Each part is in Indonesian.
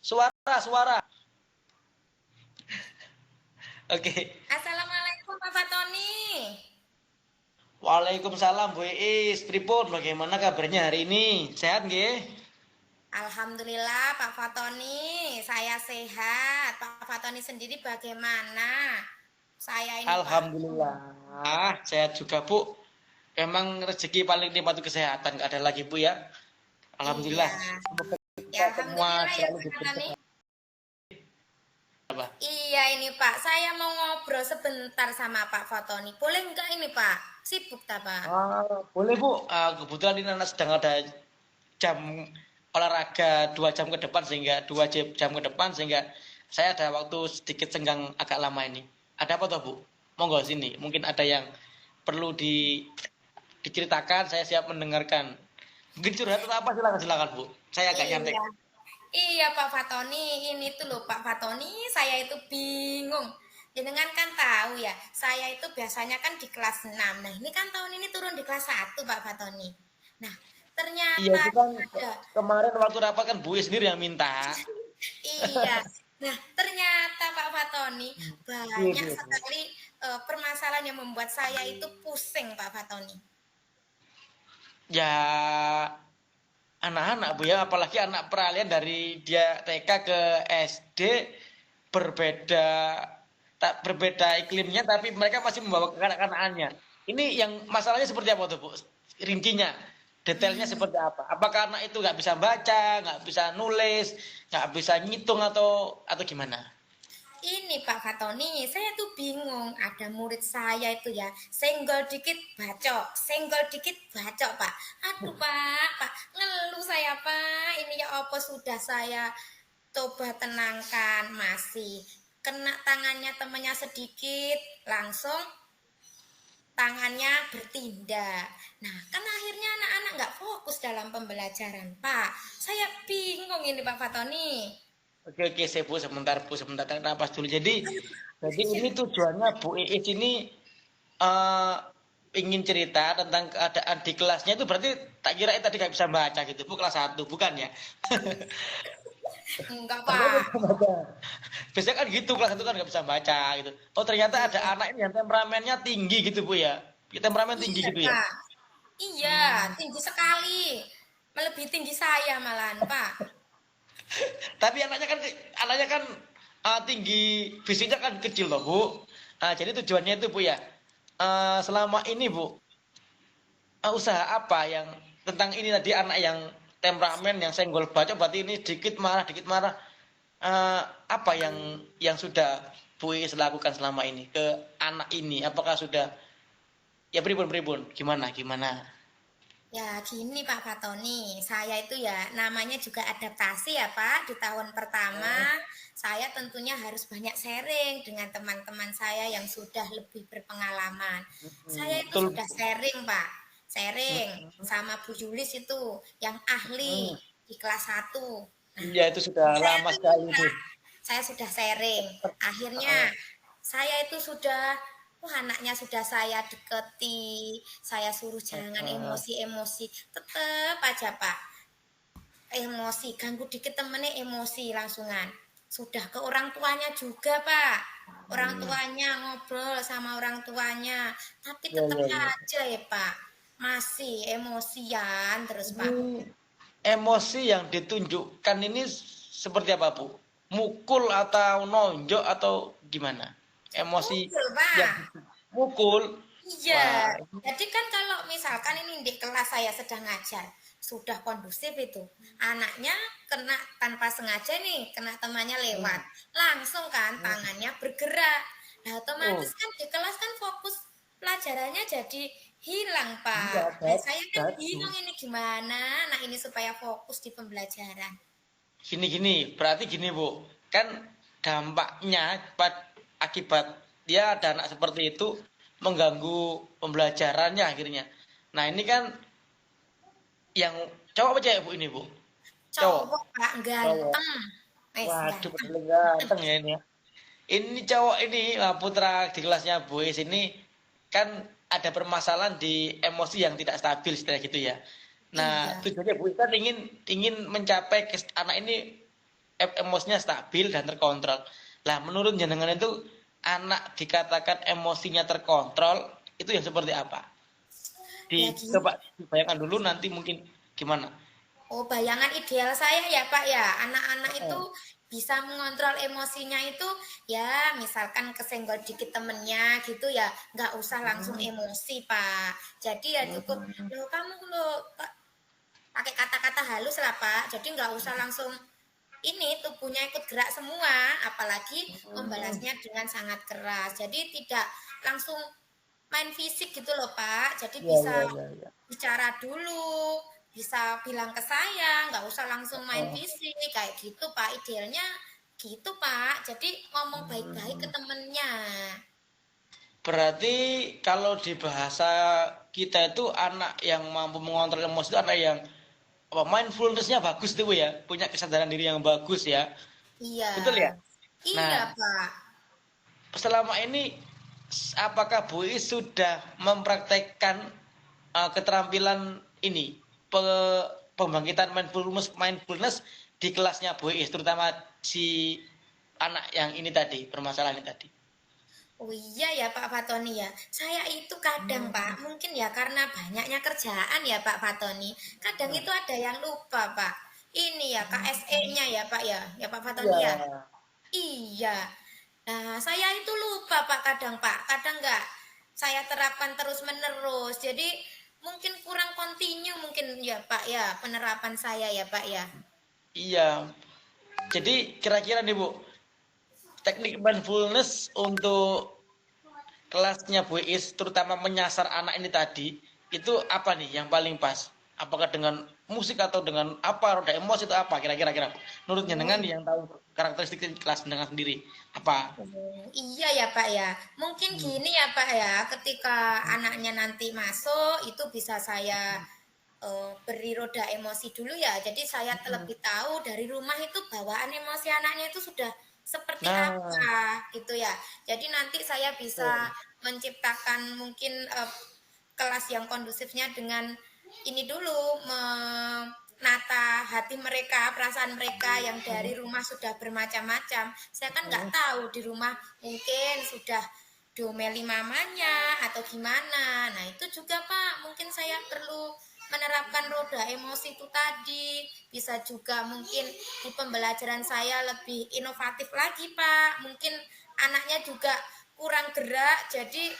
Suara. Oke. Assalamualaikum Pak Fatoni. Waalaikumsalam Bu Iis. Pripun bagaimana kabarnya hari ini? Sehat nggih? Alhamdulillah Pak Fatoni, saya sehat. Pak Fatoni sendiri bagaimana? Saya ini Pak. Alhamdulillah. Sehat juga Bu. Emang rezeki paling nikmat itu kesehatan. Nggak ada lagi Bu ya. Iya, Alhamdulillah. Semoga ya kita semua Alhamdulillah ya selalu Pak diberi Fatoni. apa? Iya ini Pak, saya mau ngobrol sebentar sama Pak Fatoni. Boleh nggak ini Pak? Sibuk tak Pak? Boleh Bu. Kebetulan ini anak sedang ada jam olahraga 2 jam ke depan sehingga 2 jam ke depan sehingga saya ada waktu sedikit senggang agak lama ini. Ada apa toh Bu? Monggo sini. Mungkin ada yang perlu diceritakan. Saya siap mendengarkan. Mungkin curhat atau apa silakan Bu. Saya agak nyantai. Iya. Iya Pak Fatoni, ini tuh loh Pak Fatoni, saya itu bingung. Jenengan kan tahu ya, saya itu biasanya kan di kelas 6. Nah, ini kan tahun ini turun di kelas 1 Pak Fatoni. Nah, Iya ternyata itu kan ada. kemarin waktu rapat kan Bu sendiri yang minta. Iya. Nah, ternyata Pak Fatoni Iya, banyak iya, Bu. sekali permasalahan yang membuat saya itu pusing Pak Fatoni. Ya anak-anak Bu ya, apalagi anak peralihan dari dia TK ke SD berbeda tak berbeda iklimnya tapi mereka masih membawa kekanak-kanakannya. Ini yang masalahnya seperti apa tuh Bu? Rincinya, detailnya seperti apa? Apakah anak itu nggak bisa baca, nggak bisa nulis, nggak bisa ngitung atau gimana? Ini Pak Fatoni, saya tuh bingung. Ada murid saya itu ya, senggol dikit bacok, senggol dikit bacok Pak. Aduh Pak, ngeluh saya Pak. Ini ya apa sudah saya coba tenangkan, masih kena tangannya temannya sedikit, langsung tangannya bertindak. Nah, kan akhirnya anak-anak nggak fokus dalam pembelajaran Pak. Saya bingung ini Pak Fatoni. Oke, saya Bu sebentar Bu sebentar tarik napas dulu. Jadi ini tujuannya Bu Iis ini eh ingin cerita tentang keadaan di kelasnya itu berarti tak kira tadi nggak bisa baca gitu Bu kelas 1 bukan ya? Enggak Ternyata Pak. bisa baca. Biasanya kan gitu kelas 1 kan nggak bisa baca gitu. Oh ternyata ada Iya. anak ini yang temperamennya tinggi gitu Bu ya. Temperamen tinggi Iya, gitu ya. Kak. Iya, tinggi sekali. Melebihi tinggi saya malahan, Pak. Tapi anaknya kan tinggi fisiknya kan kecil loh Bu. Jadi tujuannya itu Bu ya. Selama ini Bu, usaha apa yang tentang ini tadi anak yang temperamen yang senggol bacok berarti ini dikit marah apa yang sudah Bu Iis lakukan selama ini ke anak ini apakah sudah ya pribun gimana. Ya, gini Pak Fatoni. Saya itu ya namanya juga adaptasi ya, Pak. Di tahun pertama, saya tentunya harus banyak sharing dengan teman-teman saya yang sudah lebih berpengalaman. Saya itu Betul sudah Bu. sharing, Pak. Sharing sama Bu Julis itu yang ahli Hmm, di kelas 1. Nah, iya itu sudah saya lama sekali terbuka, itu. saya sudah sharing. Akhirnya Heeh. saya itu sudah, wah anaknya sudah saya deketi, saya suruh jangan Heeh. emosi-emosi, tetep aja Pak, emosi, ganggu dikit temennya emosi langsungan. Sudah ke orang tuanya juga Pak, orang tuanya ngobrol sama orang tuanya, tapi Iya tetap iya iya. aja ya Pak, masih emosian terus Pak. Ini emosi yang ditunjukkan ini seperti apa Bu? Mukul atau nonjok atau gimana? Emosi Betul yang Pak. mukul. Iya, Wah, jadi kan kalau misalkan ini di kelas saya sedang ngajar, sudah kondusif itu. Anaknya kena tanpa sengaja nih, kena temannya lewat. Langsung kan tangannya bergerak. Nah, otomatis oh kan di kelas kan fokus pelajarannya jadi hilang, Pak. iya Nah, saya kan bingung bagus. ini gimana. Nah, ini supaya fokus di pembelajaran. Gini, berarti gini Bu, kan dampaknya akibat dia ada anak seperti itu mengganggu pembelajarannya akhirnya. Nah ini kan yang cowok apa cewek Bu ini Bu? Cowok. Cowok, Pak, Cowok. ganteng. Waduh, Ganteng. paling ganteng ya ini ya. Ini cowok ini putra di kelasnya Bu Is ini kan ada permasalahan di emosi yang tidak stabil setelah gitu ya. Nah, Iya. tujuannya Bu Is kan ingin ingin mencapai anak ini emosinya stabil dan terkontrol. Lah menurut jenengan itu anak dikatakan emosinya terkontrol itu yang seperti apa? Ya gini. Coba dibayangkan dulu nanti mungkin gimana? Oh, bayangan ideal saya ya Pak ya, anak-anak itu Heeh. bisa mengontrol emosinya itu ya misalkan kesenggol dikit temennya gitu ya, nggak usah langsung Hmm, emosi Pak. Jadi ya cukup, hmm, loh kamu lo pakai kata-kata halus lah Pak, jadi nggak usah langsung ini tubuhnya ikut gerak semua, apalagi hmm. membalasnya dengan sangat keras. Jadi tidak langsung main fisik gitu loh Pak. Jadi Iya, bisa iya, iya, iya. bicara dulu, bisa bilang ke saya, nggak usah langsung main Heeh. fisik kayak gitu Pak. Idealnya gitu Pak. Jadi ngomong baik-baik ke Hmm. temennya. Berarti kalau di bahasa kita itu anak yang mampu mengontrol emosi itu anak yang apa mindfulness-nya bagus tuh Bu, ya, punya kesadaran diri yang bagus ya. Iya, Betul ya? iya Nah, Pak. selama ini apakah Bu Is sudah mempraktekkan keterampilan ini pembangkitan mindfulness mindfulness di kelasnya Bu Is terutama si anak yang ini tadi, permasalahan ini tadi. Oh iya ya Pak Fatoni ya. Saya itu kadang Pak, mungkin ya karena banyaknya kerjaan ya Pak Fatoni. Kadang itu ada yang lupa Pak. Ini ya KSE-nya ya Pak ya. Ya Pak Fatoni ya. Iya. Iya. Nah, saya itu lupa Pak kadang Pak. Kadang nggak saya terapkan terus-menerus. Jadi mungkin kurang kontinu mungkin ya Pak ya penerapan saya ya Pak ya. Iya. Jadi kira-kira nih Bu, teknik mindfulness untuk kelasnya Bu Is terutama menyasar anak ini tadi, itu apa nih yang paling pas? Apakah dengan musik atau dengan apa, roda emosi itu apa kira-kira kira? Menurut Oh, jenengan yang tahu karakteristik kelas jenengan sendiri apa? oh, iya ya Pak ya. Mungkin Hmm. gini ya Pak ya, ketika anaknya nanti masuk itu bisa saya beri roda emosi dulu ya. Jadi saya Hmm. terlebih tahu dari rumah itu bawaan emosi anaknya itu sudah seperti Nah, apa gitu ya. Jadi nanti saya bisa betul. menciptakan mungkin kelas yang kondusifnya dengan ini dulu menata hati mereka, perasaan mereka yang dari rumah sudah bermacam-macam. Saya kan nggak Hmm. tahu di rumah mungkin sudah domeli mamanya atau gimana. Nah itu juga Pak, mungkin saya perlu menerapkan roda emosi itu tadi. Bisa juga mungkin di pembelajaran saya lebih inovatif lagi Pak. Mungkin anaknya juga kurang gerak, jadi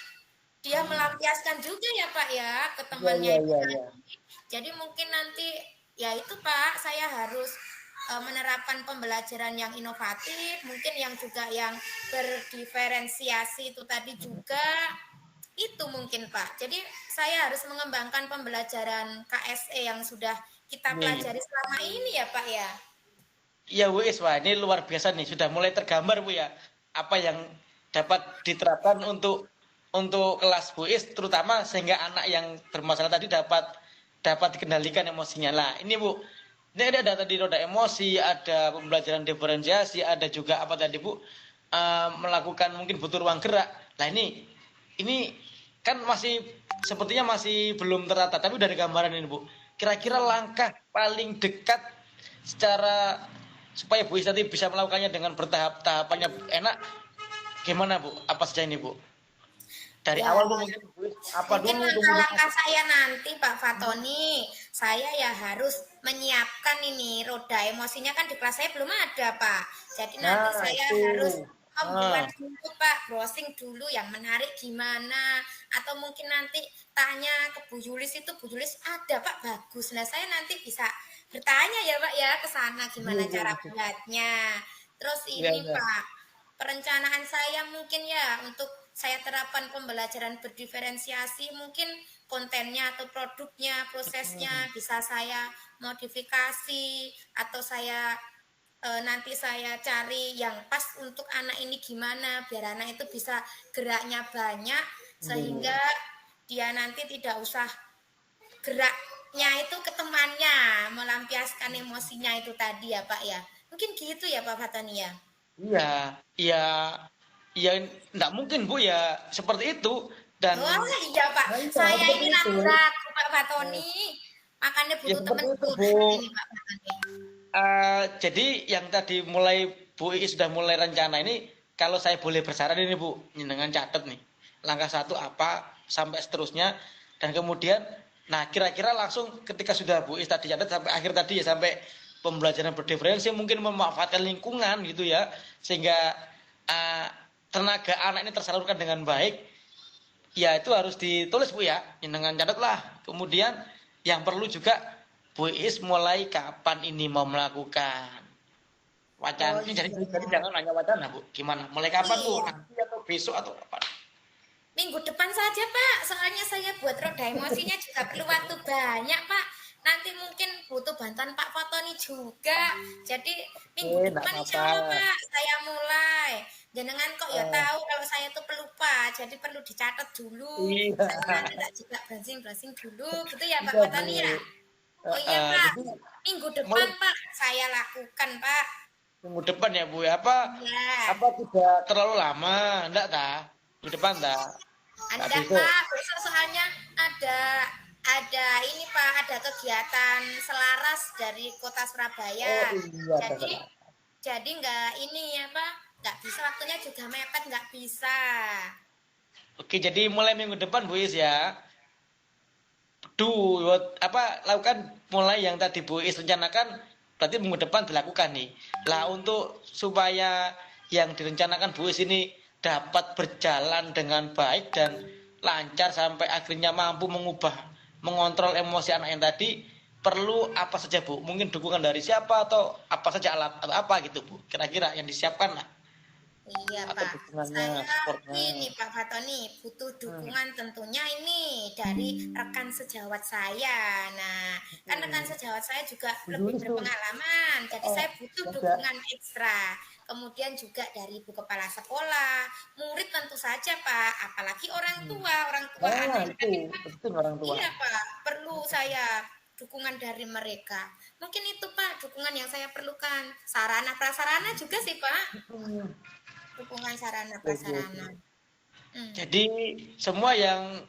dia melampiaskan juga ya Pak ya ke Iya, temannya iya, itu iya, iya. tadi. Jadi mungkin nanti ya itu Pak, saya harus menerapkan pembelajaran yang inovatif, mungkin yang juga yang berdiferensiasi itu tadi juga itu mungkin Pak. Jadi saya harus mengembangkan pembelajaran KSE yang sudah kita Nih, pelajari selama ini ya Pak ya. iya Bu Is, wah ini luar biasa nih, sudah mulai tergambar Bu ya. Apa yang dapat diterapkan untuk kelas Bu Is, terutama sehingga anak yang bermasalah tadi dapat dapat dikendalikan emosinya. Lah, ini Bu, ini ada tadi roda emosi, ada pembelajaran diferensiasi, ada juga apa tadi Bu, melakukan mungkin butuh ruang gerak. Lah ini kan masih sepertinya masih belum tertata, tapi udah ada gambaran ini Bu. Kira-kira langkah paling dekat secara supaya Bu Is nanti bisa melakukannya dengan bertahap tahapannya enak gimana Bu? Apa saja ini Bu? Dari Ya, awal Bu mungkin Bu Is apa mungkin dulu kemudian langkah-langkah saya nanti Pak Fatoni, saya ya harus menyiapkan ini roda emosinya kan di kelas saya belum ada Pak. Jadi nanti nah saya itu harus nah membuat dulu Pak, browsing dulu yang menarik gimana. Atau mungkin nanti tanya ke Bu Yulis itu, Bu Yulis ada Pak bagus. Nah saya nanti bisa bertanya ya Pak ya ke sana gimana cara buatnya. Terus iya ini iya Pak, perencanaan saya mungkin ya untuk saya terapkan pembelajaran berdiferensiasi mungkin kontennya atau produknya prosesnya bisa saya modifikasi atau saya nanti saya cari yang pas untuk anak ini gimana biar anak itu bisa geraknya banyak sehingga dia nanti tidak usah geraknya itu ke temannya melampiaskan emosinya itu tadi ya Pak ya mungkin gitu ya Pak Fatani ya. iya iya iya enggak mungkin Bu ya seperti itu dan Oh iya Pak, nah iya saya seperti ini itu ragu-ragu Pak Fatoni. Makanya ya butuh teman seperti itu Bu. curhat ini Pak Fatoni. Jadi yang tadi mulai Bu Iis sudah mulai rencana ini, kalau saya boleh bersaran ini Bu, dengan catat nih. Langkah satu apa sampai seterusnya, dan kemudian, nah kira-kira langsung ketika sudah Bu Iis tadi catat sampai akhir tadi ya, sampai pembelajaran berdiferensi mungkin memanfaatkan lingkungan gitu ya, sehingga uh, tenaga anak ini tersalurkan dengan baik, ya itu harus ditulis Bu ya, dengan catat lah. Kemudian yang perlu juga Bu Is mulai kapan ini mau melakukan Oh wacananya, jadi iya. jangan hanya wacana Bu, gimana mulai kapan Bu, Iya. nanti atau besok atau kapan? Minggu depan saja, Pak. Soalnya saya buat roda emosinya juga perlu waktu banyak, Pak. Nanti mungkin butuh bantuan Pak Fatoni juga. Jadi minggu Enggak depan insya Allah, apa-apa. Pak, saya mulai. Jenengan kok ya Eh, tahu kalau saya itu pelupa, jadi perlu dicatat dulu. iya. Saya nanti tak juga browsing-browsing dulu, gitu ya Pak Iya Bu. Fatoni ya. Oh iya Pak, Jadi minggu mulai depan Pak, saya lakukan Pak. minggu depan ya Bu ya, apa Iya. apa tidak terlalu lama, enggak ta, minggu depan tak, tak Anda besok. Pak, besok soalnya ada ini Pak, ada kegiatan selaras dari Kota Oh Surabaya. iya Jadi terserah. jadi nggak ini ya Pak, nggak bisa waktunya juga mepet nggak bisa. Oke, jadi mulai minggu depan Bu Is ya. Apa lakukan mulai yang tadi Bu Is rencanakan, berarti minggu depan dilakukan nih. Lah untuk supaya yang direncanakan Bu Is ini dapat berjalan dengan baik dan lancar sampai akhirnya mampu mengontrol emosi anak yang tadi, perlu apa saja Bu? Mungkin dukungan dari siapa atau apa saja alat atau apa gitu Bu? Kira-kira yang disiapkan lah, Iya atau Pak, dukungannya, saya supportnya. ini Pak Fatoni butuh Hmm. dukungan tentunya ini dari rekan sejawat saya. Nah, kan rekan Hmm. sejawat saya juga lebih Tulis tuh. berpengalaman, jadi Oh, saya butuh ada. dukungan ekstra. Kemudian juga dari ibu kepala sekolah, murid tentu saja Pak, apalagi Hmm. orang tua Ah, anak itu kan ini Pak. penting orang tua. Iya Pak, perlu saya dukungan dari mereka. Mungkin itu Pak dukungan yang saya perlukan. Sarana prasarana juga sih Pak. Hmm. Dukungan sarana Oke, prasarana. oke. Hmm. Jadi semua yang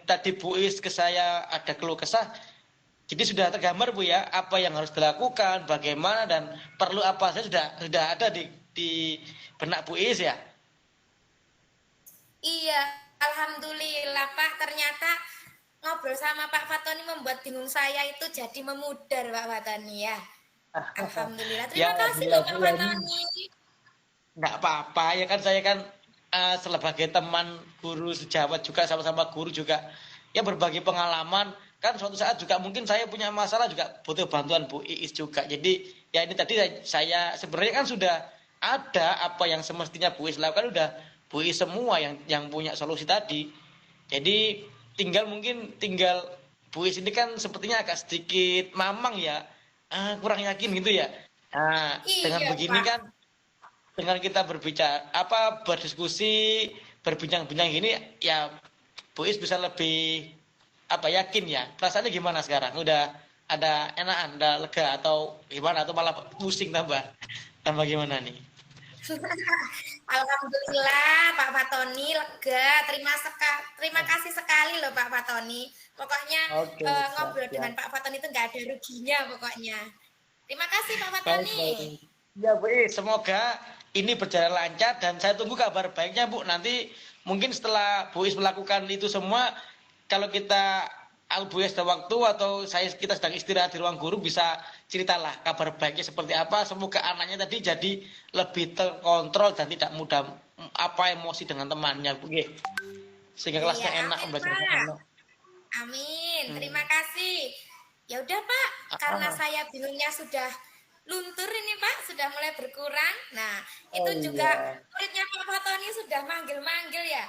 tadi Bu Is ke saya ada keluh kesah, jadi sudah tergambar Bu ya, apa yang harus dilakukan, bagaimana dan perlu apa saja sudah ada di benak Bu Is ya. Iya, alhamdulillah Pak. Ternyata ngobrol sama Pak Fatoni membuat bingung saya itu jadi memudar Pak Fatoni ya. Alhamdulillah. Ya Terima kasih alhamdulillah loh Bu Pak ya, ini Fatoni. nggak apa-apa ya kan, saya kan sebagai teman guru sejawat juga, sama-sama guru juga ya, berbagi pengalaman kan, suatu saat juga mungkin saya punya masalah juga butuh bantuan Bu Iis juga. Jadi ya ini tadi saya sebenarnya kan sudah ada apa yang semestinya Bu Iis lakukan, udah Bu Iis semua yang punya solusi tadi. Jadi tinggal Bu Iis ini kan sepertinya agak sedikit mamang ya, kurang yakin gitu ya. Dengan Iya begini Pak. kan, dengan kita berbicara apa berdiskusi berbincang-bincang gini ya, Bu Is bisa lebih apa yakin ya. Perasaannya gimana sekarang, udah ada enakan, udah lega atau gimana, atau malah pusing tambah tambah gimana nih? Alhamdulillah Pak Fatoni lega. Terima kasih sekali loh Pak Fatoni. Pokoknya Oke, siap, ngobrol dengan siap. Pak Fatoni itu nggak ada ruginya pokoknya. Terima kasih Pak Baik, Fatoni. baik. Ya Bu Is, semoga ini berjalan lancar dan saya tunggu kabar baiknya Bu. Nanti mungkin setelah Bu Is melakukan itu semua, kalau kita Bu Is ada waktu atau kita sedang istirahat di ruang guru, bisa ceritalah kabar baiknya seperti apa. Semoga anaknya tadi jadi lebih terkontrol dan tidak mudah apa emosi dengan temannya Bu. Oke. Sehingga Iya, kelasnya enak, amin pembelajarannya Pak. enak. Amin. Hmm. Terima kasih. Ya udah Pak, karena Ah, saya bingungnya sudah luntur ini Pak, sudah mulai berkurang. Nah, oh itu juga iya. muridnya Pak Fatoni sudah manggil-manggil ya.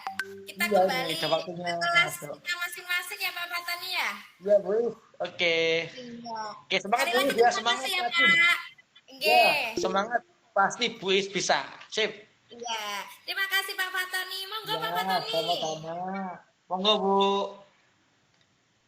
Kita Iya nih, kembali udah waktunya. ke kelas kita masing-masing ya Pak Fatoni ya. Iya Bu Is. Oke. Iya. Oke, semangat Sekali Bu lagi Is ya, terima kasih semangat ya lagi. Pak. Ya, Nggih. semangat. Pasti Bu Is bisa. Sip. Iya. Terima kasih Pak Fatoni. Monggo Ya, Pak Fatoni. sama-sama. Monggo Bu.